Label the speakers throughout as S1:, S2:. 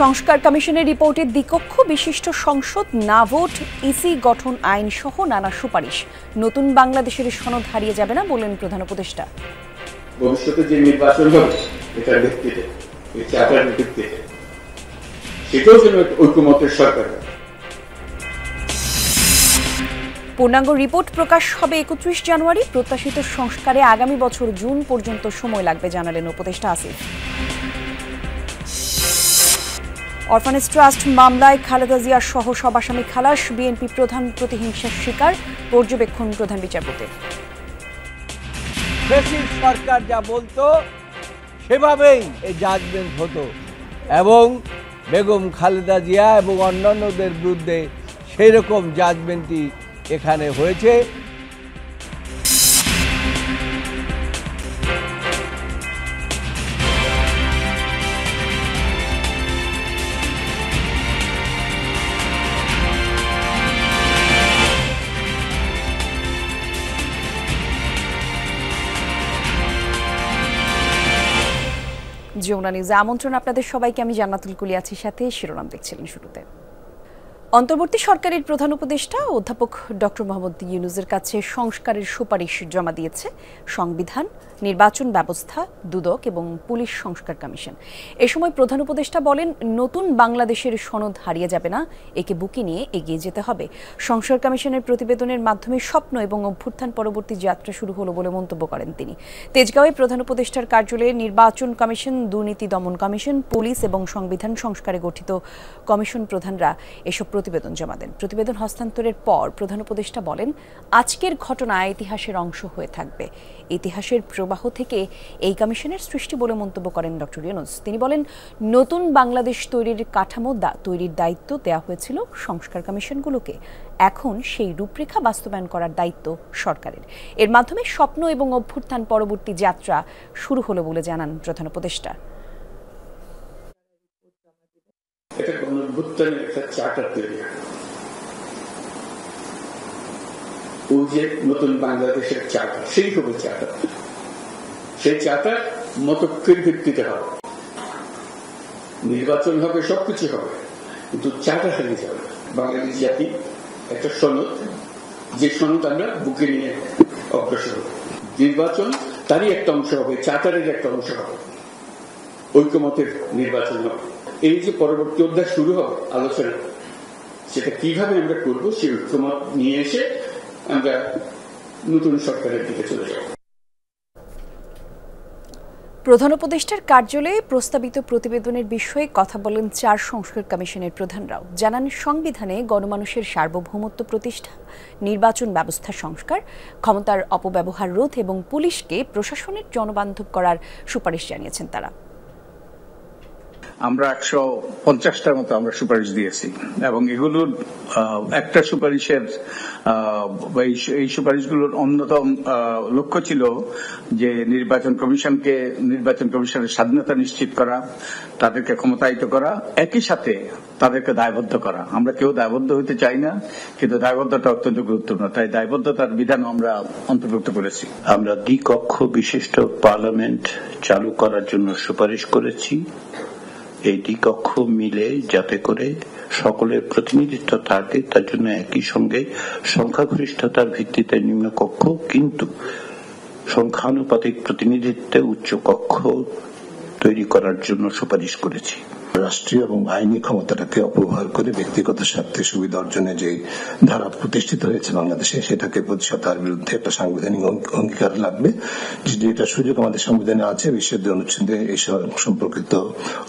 S1: সংস্কার কমিশনের রিপোর্টে দ্বিকক্ষ বিশিষ্ট সংসদ না ভোট, ইসি গঠন আইন সহ নানা সুপারিশ। নতুন বাংলাদেশের সনদ হারিয়ে যাবে না বললেন প্রধান উপদেষ্টা।
S2: ভবিষ্যতে যে নির্বাচন হবে এটার ভিত্তিতে, এই চার্টার ভিত্তিতে, সেটাও যেন ঐক্যমতের সরকার।
S1: পূর্ণাঙ্গ রিপোর্ট প্রকাশ হবে 31 জানুয়ারি। প্রত্যাশিত সংস্কারে আগামী বছর জুন পর্যন্ত সময় লাগবে জানালেন উপদেষ্টা আসিফ। অরফানেজ ট্রাস্ট মামলায় খালেদা জিয়ার সহ সব আসামি খালাস। বিএনপি প্রধান প্রতিহিংসার শিকার, পর্যবেক্ষণ প্রধান বিচারপতি।
S3: সরকার যা বলতো সেভাবেই এই জাজমেন্ট হতো এবং বেগম খালেদা জিয়া এবং অন্যান্যদের বিরুদ্ধে সেই রকম জাজমেন্টই এখানে হয়েছে।
S1: যমুনা নিউজে আমন্ত্রণ আপনাদের সবাইকে। আমি জান্নাতুল কুলি আছি সাথে। শিরোনাম দেখছিলেন শুরুতে। অন্তর্বর্তী সরকারের প্রধান উপদেষ্টা অধ্যাপক ডক্টর মোহাম্মদ ইউনূসের কাছে সংস্কারের সুপারিশ জমা দিয়েছে সংবিধান, নির্বাচন ব্যবস্থা, দুদক এবং পুলিশ সংস্কার কমিশন। এ সময় প্রধান উপদেষ্টা বলেন, নতুন বাংলাদেশের সনদ হারিয়ে যাবে না, একে বুকে নিয়ে এগিয়ে যেতে হবে। সংস্কার কমিশনের প্রতিবেদনের মাধ্যমে স্বপ্ন এবং অভ্যুত্থান পরবর্তী যাত্রা শুরু হলো বলে মন্তব্য করেন তিনি। তেজগাঁওয়ে প্রধান উপদেষ্টার কার্যালয়ে নির্বাচন কমিশন, দুর্নীতি দমন কমিশন, পুলিশ এবং সংবিধান সংস্কারে গঠিত কমিশন প্রধানরা এসব প্রতিবেদন জমা দেন। প্রতিবেদন হস্তান্তরের পর প্রধান উপদেষ্টা বলেন, আজকের ঘটনা ইতিহাসের অংশ হয়ে থাকবে। ইতিহাসের প্রবাহ থেকে এই কমিশনের সৃষ্টি বলে মন্তব্য করেন ডক্টর ইউনূস। তিনি বলেন, নতুন বাংলাদেশ তৈরির কাঠামো তৈরির দায়িত্ব দেওয়া হয়েছিল সংস্কার কমিশনগুলোকে। এখন সেই রূপরেখা বাস্তবায়ন করার দায়িত্ব সরকারের। এর মাধ্যমে স্বপ্ন এবং অভ্যুত্থান পরবর্তী যাত্রা শুরু হলো বলে জানান প্রধান উপদেষ্টা।
S2: এটা গণঅভ্যুত্থানের একটা চার্টার তৈরি হয়। ওই যে নতুন বাংলাদেশের চার্টার, সেই হবে চার্টার। সেই চার্টার মতক্ষের ভিত্তিতে হবে, নির্বাচন হবে, সবকিছু হবে, কিন্তু চার্টার হারিয়ে যাবে। বাঙালি জাতি একটা সনদ, যে সনদ আমরা বুকে নিয়ে অগ্রসর হব। নির্বাচন তারই একটা অংশ হবে, চার্টারের একটা অংশ হবে, ঐক্যমতের নির্বাচন হবে। এই যে পরবর্তী অধ্যায় শুরু হবে আলোচনা, সেটা কিভাবে আমরা করবো, সেই ঐক্যমত নিয়ে এসে আমরা নতুন সরকারের দিকে চলে যাব।
S1: প্রধান উপদেষ্টার কার্যালয়ে প্রস্তাবিত প্রতিবেদনের বিষয়ে কথা বলেন 4 সংস্কার কমিশনের প্রধানরাও। জানান, সংবিধানে গণমানুষের সার্বভৌমত্ব প্রতিষ্ঠা, নির্বাচন ব্যবস্থা সংস্কার, ক্ষমতার অপব্যবহার রোধ এবং পুলিশকে প্রশাসনের জনবান্ধব করার সুপারিশ জানিয়েছেন তারা।
S4: আমরা 150টার মতো আমরা সুপারিশ দিয়েছি এবং এগুলোর একটা সুপারিশের এই সুপারিশগুলোর অন্যতম লক্ষ্য ছিল যে নির্বাচন কমিশনের স্বাধীনতা নিশ্চিত করা, তাদেরকে ক্ষমতায়িত করা, একই সাথে তাদেরকে দায়বদ্ধ করা। আমরা কেউ দায়বদ্ধ হতে চাই না, কিন্তু দায়বদ্ধতা অত্যন্ত গুরুত্বপূর্ণ, তাই দায়বদ্ধতার বিধানও আমরা অন্তর্ভুক্ত করেছি।
S5: আমরা দ্বিকক্ষ বিশিষ্ট পার্লামেন্ট চালু করার জন্য সুপারিশ করেছি। এই দ্বিকক্ষ মিলে যাতে করে সকলের প্রতিনিধিত্ব থাকে, তার জন্য একই সঙ্গে সংখ্যাগরিষ্ঠতার ভিত্তিতে নিম্নকক্ষ কিন্তু সংখ্যানুপাতিক প্রতিনিধিত্বে উচ্চ কক্ষ তৈরি করার জন্য সুপারিশ করেছি। রাষ্ট্রীয় এবং আইনি ক্ষমতাটাকে অপব্যবহার করে ব্যক্তিগত স্বার্থে সুবিধা অর্জনে যে ধারা প্রতিষ্ঠিত হয়েছে বাংলাদেশে, সেটাকে প্রতিষ্ঠা, তার বিরুদ্ধে একটা সাংবিধানিক অঙ্গীকার লাগবে। যেটা সুযোগ আমাদের সংবিধানে আছে, 20 অনুচ্ছেদে এই সম্পর্কিত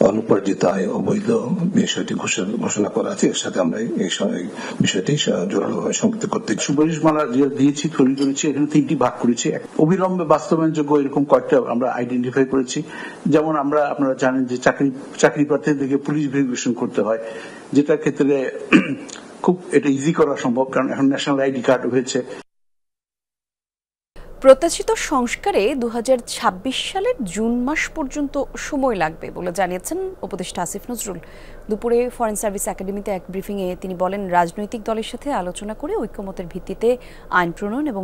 S5: অনুপার্জিত আয় অবৈধ বিষয়টি ঘোষণা করা আছে। এর সাথে আমরা এই বিষয়টি জোরালোভাবে সংযুক্ত করতে
S6: সুপারিশমালা দিয়েছি, তৈরি করেছি। এখানে 3টি ভাগ করেছি। অবিলম্বে বাস্তবায়নযোগ্য এরকম কয়েকটা আমরা আইডেন্টিফাই করেছি। যেমন আপনারা জানেন যে চাকরি প্রার্থী থেকে পুলিশ ভেরিফিকেশন করতে হয়, যেটার ক্ষেত্রে খুব এটা ইজি করা সম্ভব, কারণ এখন ন্যাশনাল আইডি কার্ড হয়েছে।
S1: প্রত্যাশিত সংস্কারে 2026 সালের জুন মাস পর্যন্ত সময় লাগবে বলে জানিয়েছেন উপদেষ্টা আসিফ নজরুল। দুপুরে ফরেন সার্ভিস একাডেমিতে এক ব্রিফিংয়ে তিনি বলেন, রাজনৈতিক দলের সাথে আলোচনা করে ঐক্যমতের ভিত্তিতে আইন প্রণয়ন এবং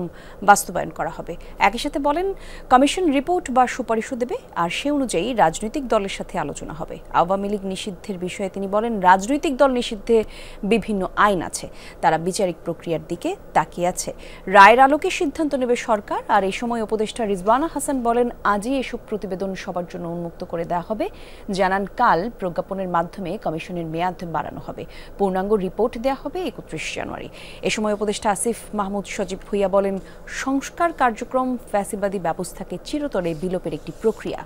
S1: বাস্তবায়ন করা হবে। একই সাথে বলেন, কমিশন রিপোর্ট বা সুপারিশও দেবে, আর সে অনুযায়ী রাজনৈতিক দলের সাথে আলোচনা হবে। আওয়ামী লীগ নিষিদ্ধের বিষয়ে তিনি বলেন, রাজনৈতিক দল নিষিদ্ধে বিভিন্ন আইন আছে, তারা বিচারিক প্রক্রিয়ার দিকে তাকিয়ে আছে। রায়ের আলোকে সিদ্ধান্ত নেবে সরকার। আর এই সময় উপদেষ্টা রিজওয়ানা হাসান বলেন, আজই এসব প্রতিবেদন সবার জন্য উন্মুক্ত করে দেওয়া হবে। জানান, কাল প্রজ্ঞাপনের মাধ্যমে কমিশনের মেয়াদ বাড়ানো হবে। পূর্ণাঙ্গ রিপোর্ট দেওয়া হবে 31 জানুয়ারি। এ সময় উপদেষ্টা আসিফ মাহমুদ সজীব ভুইয়া বলেন, সংস্কার কার্যক্রম ফ্যাসিবাদী ব্যবস্থাকে চিরতরে বিলোপের একটি প্রক্রিয়া।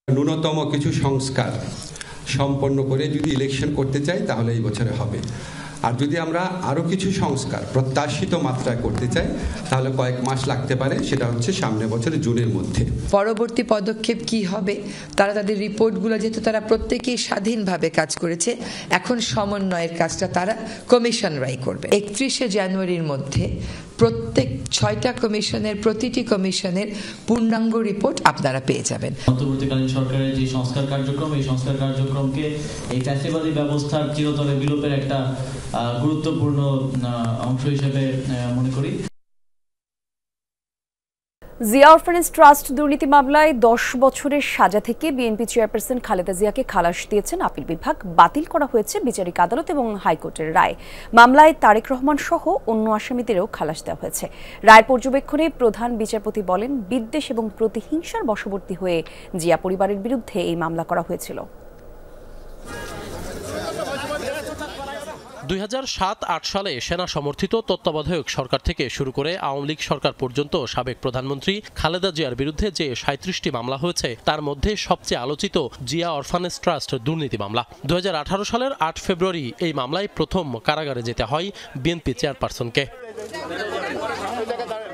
S7: ন্যূনতম কিছু সংস্কার সম্পন্ন করে যদি ইলেকশন করতে চাই তাহলে এই বছরে হবে। আর যদি আমরা আরো কিছু সংস্কার প্রত্যাশিত মাত্রায় করতে চাই তাহলে কয়েক মাস লাগতে পারে, সেটা হচ্ছে সামনের বছরের জুনের মধ্যে।
S8: পরবর্তী পদক্ষেপ কি হবে, তারা তাদের রিপোর্টগুলো, যেহেতু তারা প্রত্যেকেই স্বাধীনভাবে কাজ করেছে, এখন সমন্বয়ের কাজটা তারা কমিশনরাই করবে। 31 জানুয়ারির মধ্যে প্রত্যেক 6টা কমিশনের প্রতিটি কমিশনের পূর্ণাঙ্গ রিপোর্ট আপনারা পেয়ে যাবেন।
S9: অন্তর্বর্তীকালীন সরকারের যে সংস্কার কার্যক্রম, এই সংস্কার কার্যক্রমকে এই ফ্যাসিবাদী ব্যবস্থার চিরতরে বিলোপের একটা গুরুত্বপূর্ণ অংশ হিসেবে মনে করি।
S1: জিয়া অরফানেজ ট্রাস্ট দুর্নীতি মামলায় 10 বছরের সাজা থেকে বিএনপি চেয়ারপারসন খালেদা জিয়াকে খালাস দিয়েছেন আপিল বিভাগ। বাতিল করা হয়েছে বিচারিক আদালত এবং হাইকোর্টের রায়। মামলায় তারেক রহমান সহ অন্য আসামিদেরও খালাস দেওয়া হয়েছে। রায় পর্যবেক্ষণে প্রধান বিচারপতি বলেন, বিদ্বেষ এবং প্রতিহিংসার বশবর্তী হয়ে জিয়া পরিবারের বিরুদ্ধে এই মামলা করা হয়েছিল।
S10: 2007-8 সালে সেনা সমর্থিত তত্ত্বাবধায়ক সরকার থেকে শুরু করে আওয়ামী লীগ সরকার পর্যন্ত সাবেক প্রধানমন্ত্রী খালেদা জিয়ার বিরুদ্ধে যে 37টি মামলা হয়েছে, তার মধ্যে সবচেয়ে আলোচিত জিয়া অরফানেজ ট্রাস্ট দুর্নীতি মামলা। 2018 সালের 8 ফেব্রুয়ারি এই মামলায় প্রথম কারাগারে যেতে হয় বিএনপি চেয়ারপারসনকে।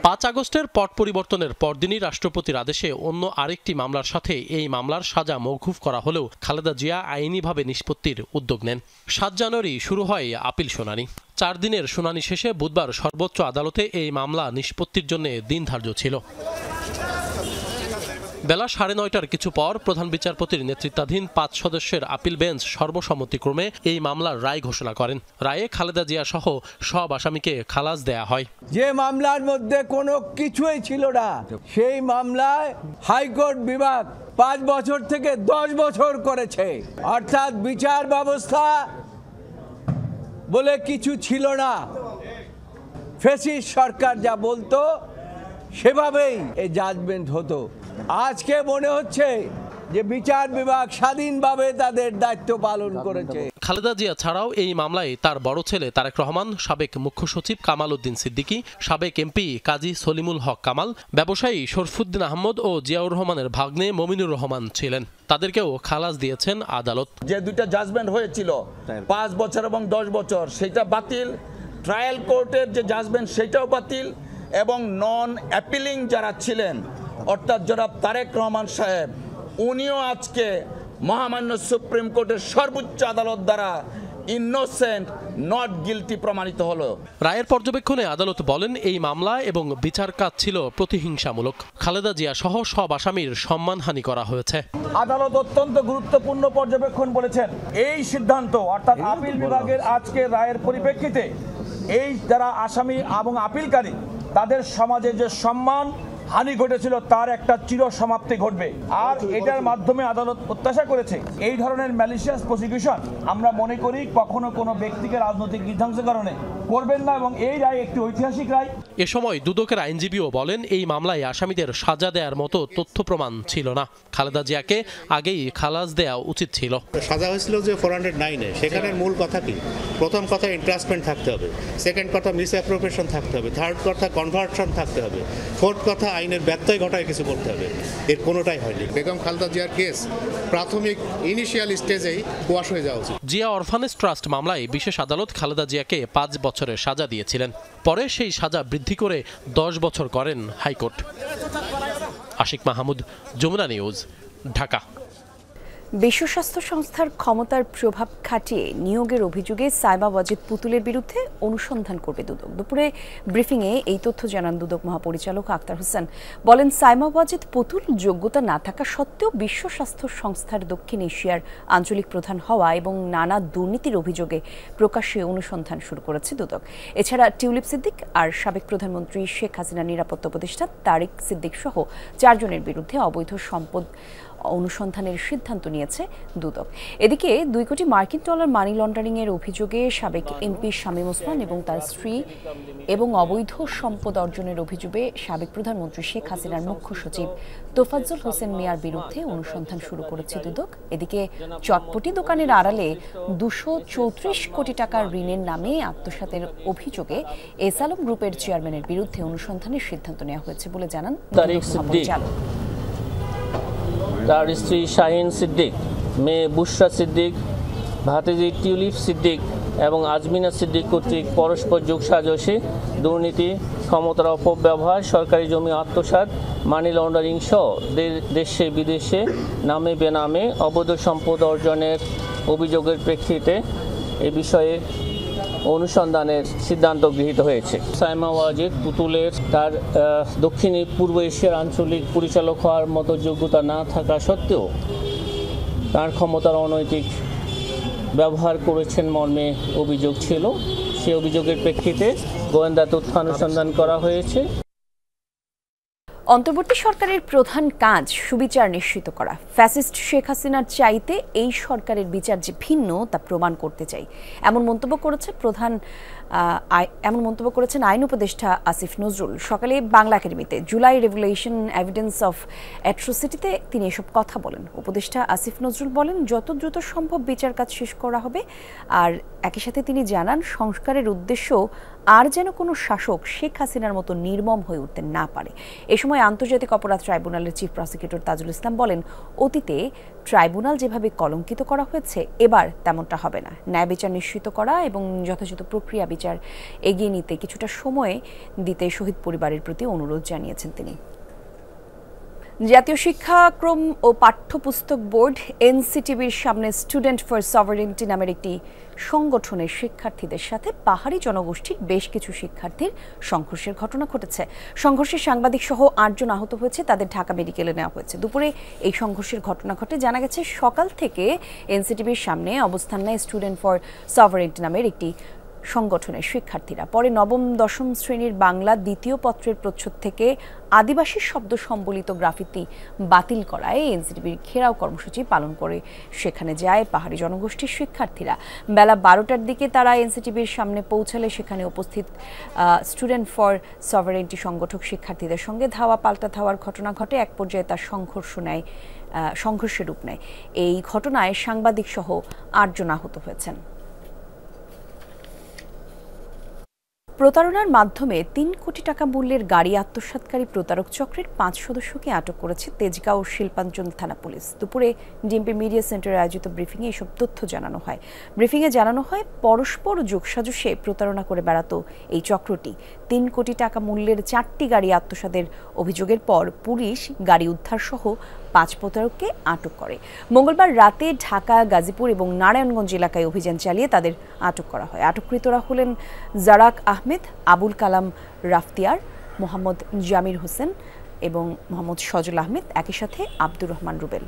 S10: 5 আগস্টের পট পরিবর্তনের পরদিনই রাষ্ট্রপতির আদেশে অন্য আরেকটি মামলার সাথে এই মামলার সাজা মওকুফ করা হলেও খালেদা জিয়া আইনিভাবে নিষ্পত্তির উদ্যোগ নেন। 7 জানুয়ারি শুরু হয় আপিল শুনানি। 4 দিনের শুনানি শেষে বুধবার সর্বোচ্চ আদালতে এই মামলা নিষ্পত্তির জন্য দিন ধার্য ছিল। বেলা 9:30টার কিছু পর প্রধান বিচারপতির নেতৃত্বাধীন 5 সদস্যের আপিল বেঞ্চ সর্বসম্মতিক্রমে এই মামলার রায় ঘোষণা করেন। রায়ে খালেদা জিয়া সহ সব আসামিকে খালাস দেয়া হয়।
S3: যে মামলার মধ্যে কোনো কিছুই ছিল না, সেই মামলায় হাইকোর্ট বিভাগ 5 বছর থেকে 10 বছর করেছে। অর্থাৎ বিচার ব্যবস্থা বলে কিছু ছিল না। ফ্যাসিস্ট সরকার যা বলতো সেভাবেই এই জাজমেন্ট হতো। আজকে মনে হচ্ছে যে বিচার বিভাগ স্বাধীনভাবে তাদের দায়িত্ব পালন করেছে।
S10: খালেদা জিয়া ছাড়াও এই মামলায় তার বড় ছেলে তারেক রহমান, সাবেক মুখ্য সচিব কামাল উদ্দিন সিদ্দিকী, সাবেক এমপি কাজী সলিমুল হক কামাল, ব্যবসায়ী শরফুদ্দিন আহমদ ও জিয়াউর রহমানের ভাগ্নে মমিনুর রহমান ছিলেন। তাদেরকেও খালাস দিয়েছেন আদালত।
S11: যে দুইটা জাজমেন্ট হয়েছিল 5 বছর এবং 10 বছর, সেটা বাতিল। ট্রায়াল কোর্টের যে জাজমেন্ট সেটাও বাতিল, এবং নন অ্যাপিলিং যারা ছিলেন, অর্থাৎ জনাব তারেক রহমান সাহেব, উনিও আজকে মহামান্য সুপ্রিম কোর্টের সর্বোচ্চ আদালত দ্বারা ইনোসেন্ট, নট গিলটি প্রমাণিত হলো।
S10: রায়ের পর্যবেক্ষণে আদালত বলেন, এই মামলা এবং বিচার কাজ ছিল প্রতিহিংসামূলক। খালেদা জিয়া সহ সব আসামির সম্মানহানি করা হয়েছে।
S11: আদালত অত্যন্ত গুরুত্বপূর্ণ পর্যবেক্ষণ বলেছেন। এই সিদ্ধান্ত, অর্থাৎ আপিল বিভাগের আজকের রায়ের পরিপ্রেক্ষিতে এই যারা আসামি এবং আপিলকারী, তাদের সমাজে যে সম্মান হানি ঘটেছিল তার একটা চির সমাপ্তি ঘটবে। আর এটার মাধ্যমে আদালত প্রত্যাশা করেছে এই ধরনের ম্যালিশিয়াস প্রসিকিউশন আমরা মনে করি কখনো কোনো ব্যক্তিকে রাজনৈতিক বিধ্বংসের কারণে করবেন না, এবং এই রায় একটি ঐতিহাসিক রায়।
S10: এ সময় দুদকের আইনজীবীও বলেন, এই মামলায় আসামিদের সাজা দেওয়ার মতো তথ্য প্রমাণ ছিল না। খালেদা জিয়াকে আগেই খালাস দেওয়া উচিত ছিল।
S12: সাজা হয়েছিল যে 409-এ, সেখানের মূল কথা কি? প্রথম কথা ইন্ট্রাস্টমেন্ট থাকতে হবে, সেকেন্ড কথা মিস অ্যাপ্রোপ্রিয়েশন থাকতে হবে, থার্ড কথা কনভার্সন থাকতে হবে, ফোর্থ কথা আইনের ব্যত্যয় ঘটায় কিছু করতে হবে। এর কোনোটাই হয়নি। বেগম খালেদা জিয়ার কেস প্রাথমিক ইনিশিয়াল স্টেজেই কোয়াশ হয়ে যাওয়া উচিত।
S10: জিয়া অরফানেজ ট্রাস্ট মামলায় বিশেষ আদালত খালেদা জিয়াকে 5 বছরের সাজা দিয়েছিলেন। পরে সেই সাজা বৃদ্ধি করে 10 বছর করেন হাইকোর্ট। আশিক মাহমুদ, যমুনা নিউজ, ঢাকা।
S1: বিশ্ব স্বাস্থ্য সংস্থার ক্ষমতার প্রভাব খাটিয়ে নিয়োগের অভিযোগে সাইমা ওয়াজিদ পুতুলের বিরুদ্ধে অনুসন্ধান করবে দুদক। দুপুরে ব্রিফিংয়ে এই তথ্য জানান দুদক মহাপরিচালক আক্তার হোসেন। বলেন, সাইমা ওয়াজিদ পুতুল যোগ্যতা না থাকা সত্ত্বেও বিশ্ব স্বাস্থ্য সংস্থার দক্ষিণ এশিয়ার আঞ্চলিক প্রধান হওয়া এবং নানা দুর্নীতির অভিযোগে প্রকাশ্যে অনুসন্ধান শুরু করেছে দুদক। এছাড়া টিউলিপ সিদ্দিক আর সাবেক প্রধানমন্ত্রী শেখ হাসিনার নিরাপত্তা উপদেষ্টা তারিক সিদ্দিক সহ 4 জনের বিরুদ্ধে অবৈধ সম্পদ অনুসন্ধানের সিদ্ধান্ত নিয়েছে দুদক। এদিকে 2 কোটি মার্কিন ডলার মানি লন্ডারিং এর অভিযোগে সাবেক এমপি শামীম ওসমান এবং তার স্ত্রী এবং অবৈধ সম্পদ অর্জনের অভিযোগে সাবেক প্রধানমন্ত্রী শেখ হাসিনার মুখ্য সচিব তোফাজ্জল হোসেন মিয়ার বিরুদ্ধে অনুসন্ধান শুরু করেছে দুদক। এদিকে চটপটি দোকানের আড়ালে 234 কোটি টাকার ঋণের নামে আত্মসাতের অভিযোগে এসআলম গ্রুপের চেয়ারম্যানের বিরুদ্ধে অনুসন্ধানের সিদ্ধান্ত নেওয়া হয়েছে বলে জানান
S13: তারিক সিদ্দিক, তার স্ত্রী শাহিন সিদ্দিক, মেয়ে বুশরা সিদ্দিক, ভাতিজি টিউলিপ সিদ্দিক এবং আজমিনা সিদ্দিক কর্তৃক পরস্পর যোগসাজশে দুর্নীতি, ক্ষমতার অপব্যবহার, সরকারি জমি আত্মসাৎ, মানি লন্ডারিং সহ দেশে বিদেশে নামে বেনামে অবৈধ সম্পদ অর্জনের অভিযোগের প্রেক্ষিতে এ বিষয়ে অনুসন্ধানের সিদ্ধান্ত গৃহীত হয়েছে। সাইমা ওয়াজিদ পুতুলের তার দক্ষিণ পূর্ব এশিয়ার আঞ্চলিক পরিচালক হওয়ার মতো যোগ্যতা না থাকা সত্ত্বেও তার ক্ষমতার অনৈতিক ব্যবহার করেছেন মর্মে অভিযোগ ছিল। সেই অভিযোগের প্রেক্ষিতে গোয়েন্দা তথ্য অনুসন্ধান করা হয়েছে।
S1: অন্তর্বর্তী সরকারের প্রধান কাজ সুবিচার নিশ্চিত করা। ফ্যাসিস্ট শেখ হাসিনার চাইতে এই সরকারের বিচার যে ভিন্ন তা প্রমাণ করতে চাই, এমন মন্তব্য করেছেন আইন উপদেষ্টা আসিফ নজরুল। সকালে বাংলা একাডেমিতে জুলাই রেভুলেশন এভিডেন্স অফ অ্যাট্রোসিটিতে তিনি এসব কথা বলেন। উপদেষ্টা আসিফ নজরুল বলেন, যত দ্রুত সম্ভব বিচার কাজ শেষ করা হবে। আর একই সাথে তিনি জানান, সংস্কারের উদ্দেশ্য আর যেন কোনো শাসক শেখ হাসিনার মতো নির্মম হয়ে উঠতে না পারে। এ সময় আন্তর্জাতিক অপরাধ ট্রাইব্যুনালের চিফ প্রসিকিউটর তাজুল ইসলাম বলেন, অতীতে ট্রাইব্যুনাল যেভাবে কলঙ্কিত করা হয়েছে এবার তেমনটা হবে না। ন্যায় বিচার নিশ্চিত করা এবং যথাযথ প্রক্রিয়া বিচার এগিয়ে নিতে কিছুটা সময় দিতে শহীদ পরিবারের প্রতি অনুরোধ জানিয়েছেন তিনি। জাতীয় শিক্ষাক্রম ও পাঠ্যপুস্তক বোর্ড এনসিটিবির সামনে স্টুডেন্ট ফর সভারেন্টি নামের একটি সংগঠনের শিক্ষার্থীদের সাথে পাহাড়ি জনগোষ্ঠীর বেশ কিছু শিক্ষার্থীর সংঘর্ষের ঘটনা ঘটেছে। সংঘর্ষে সাংবাদিক সহ 8 জন আহত হয়েছে, তাদের ঢাকা মেডিকেলে নেওয়া হয়েছে। দুপুরে এই সংঘর্ষের ঘটনা ঘটে। জানা গেছে, সকাল থেকে এনসিটিবির সামনে অবস্থান নেয় স্টুডেন্ট ফর সভারেন্টি নামের একটি সংগঠনের শিক্ষার্থীরা। পরে নবম দশম শ্রেণীর বাংলা দ্বিতীয় পত্রের প্রচ্ছদ থেকে আদিবাসী শব্দ সম্বলিত গ্রাফিতি বাতিল করায় এনসিটিবির ঘেরাও কর্মসূচি পালন করে সেখানে যায় পাহাড়ি জনগোষ্ঠীর শিক্ষার্থীরা। বেলা 12টার দিকে তারা এনসিটিবির সামনে পৌঁছালে সেখানে উপস্থিত স্টুডেন্ট ফর সভারেন্টি সংগঠক শিক্ষার্থীদের সঙ্গে ধাওয়া পাল্টা ধাওয়ার ঘটনা ঘটে। এক পর্যায়ে তার সংঘর্ষের রূপ নেয়। এই ঘটনায় সাংবাদিক সহ 8 জন আহত হয়েছেন। প্রতারণার মাধ্যমে 3 কোটি টাকা মূল্যের গাড়ি আত্মসাৎকারী প্রতারক চক্রের 5 সদস্যকে আটক করেছে তেজগাঁও শিল্পাঞ্চল থানা পুলিশ। দুপুরে ডিএমপি মিডিয়া সেন্টারে আয়োজিত ব্রিফিংয়ে এসব তথ্য জানানো হয়। ব্রিফিংয়ে জানানো হয়, পরস্পর যোগসাজশে প্রতারণা করে বেড়াতো এই চক্রটি। 3 কোটি টাকা মূল্যের 4টি গাড়ি আত্মসাতের অভিযোগের পর পুলিশ গাড়ি উদ্ধার সহ 5 প্রতারককে আটক করে। মঙ্গলবার রাতে ঢাকা, গাজীপুর এবং নারায়ণগঞ্জ এলাকায় অভিযান চালিয়ে তাদের আটক করা হয়। আটককৃতরা হলেন জারাক আহমেদ, আবুল কালাম রাফতিয়ার, মোহাম্মদ জামির হোসেন এবং মোহাম্মদ সজল আহমেদ, একই সাথে আব্দুর রহমান রুবেল।